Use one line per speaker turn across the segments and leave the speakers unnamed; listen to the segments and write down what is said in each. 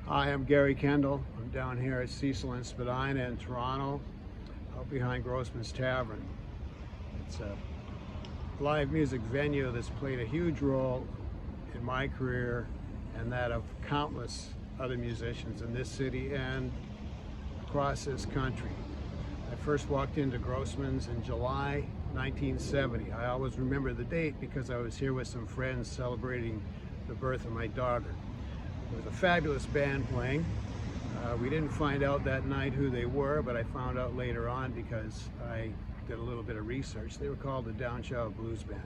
Hi, I'm Gary Kendall. I'm down here at Cecil and Spadina in Toronto, out behind Grossman's Tavern. It's a live music venue that's played a huge role in my career and that of countless other musicians in this city and across this country. I first walked into Grossman's in July 1970. I always remember the date because I was here with some friends celebrating the birth of my daughter. It was a fabulous band playing. We didn't find out that night who they were, but I found out later on because I did a little bit of research. They were called the Down South Blues Band.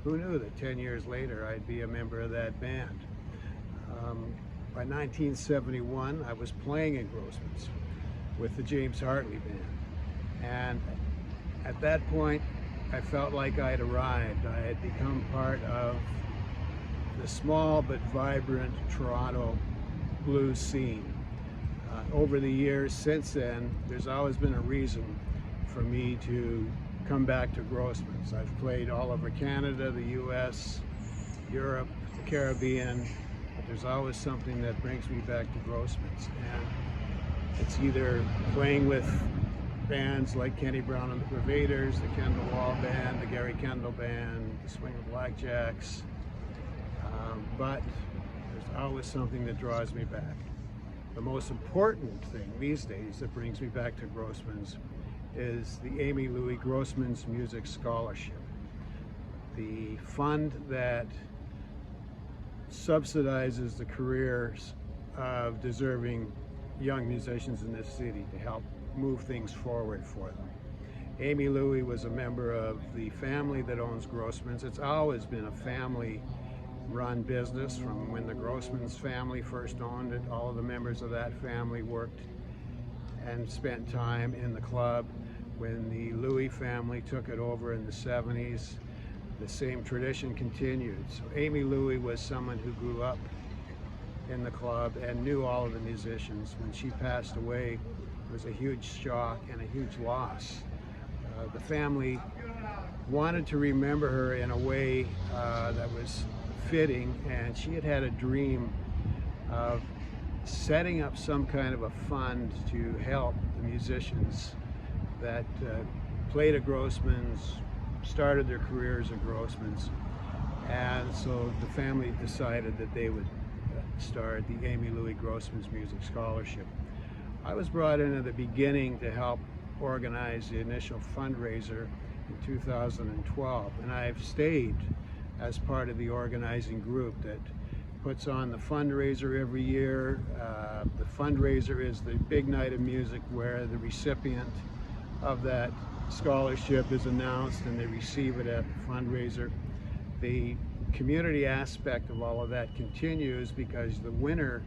Who knew that 10 years later I'd be a member of that band? By 1971, I was playing in Grossman's with the James Hartley Band. And at that point, I felt like I'd arrived. I had become part of the small but vibrant Toronto blues scene. Over the years since then, there's always been a reason for me to come back to Grossman's. I've played all over Canada, the US, Europe, the Caribbean, but there's always something that brings me back to Grossman's. And it's either playing with bands like Kenny Brown and the Pervaders, the Kendall Wall Band, the Gary Kendall Band, the Swing of Blackjacks, but there's always something that draws me back. The most important thing these days that brings me back to Grossman's is the Amy Louie Grossman's Music Scholarship, the fund that subsidizes the careers of deserving young musicians in this city to help move things forward for them. Amy Louie was a member of the family that owns Grossman's. It's always been a family-run business from when the Grossman's family first owned it. All of the members of that family worked and spent time in the club. When the Louie family took it over in the 70s, the same tradition continued. So Amy Louie was someone who grew up in the club and knew all of the musicians. When she passed away, it was a huge shock and a huge loss. The family wanted to remember her in a way that was fitting, and she had had a dream of setting up some kind of a fund to help the musicians that played at Grossman's, started their careers at Grossman's, and so the family decided that they would start the Amy Louie Grossman's Music Scholarship. I was brought in at the beginning to help organize the initial fundraiser in 2012, and I've stayed as part of the organizing group that puts on the fundraiser every year. The fundraiser is the big night of music where the recipient of that scholarship is announced and they receive it at the fundraiser. The community aspect of all of that continues because the winner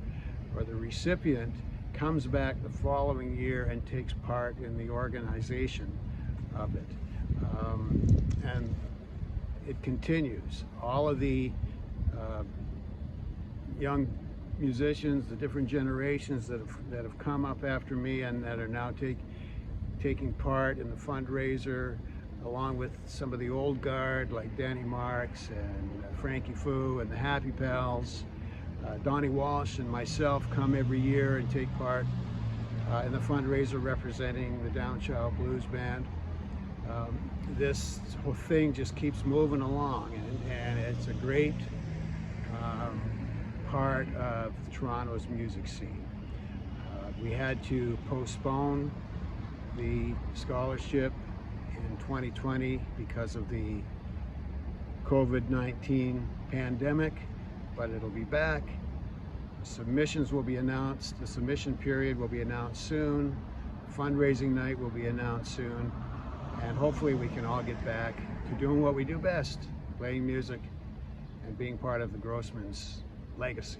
or the recipient comes back the following year and takes part in the organization of it. And it continues. All of the young musicians, the different generations that have come up after me and that are now taking part in the fundraiser, along with some of the old guard like Danny Marks and Frankie Foo and the Happy Pals. Donnie Walsh and myself come every year and take part in the fundraiser representing the Down South Blues Band. This whole thing just keeps moving along, and it's a great part of Toronto's music scene. We had to postpone the scholarship in 2020 because of the COVID-19 pandemic, but it'll be back. Submissions will be announced. The submission period will be announced soon. Fundraising night will be announced soon. And hopefully we can all get back to doing what we do best, playing music and being part of the Grossman's legacy.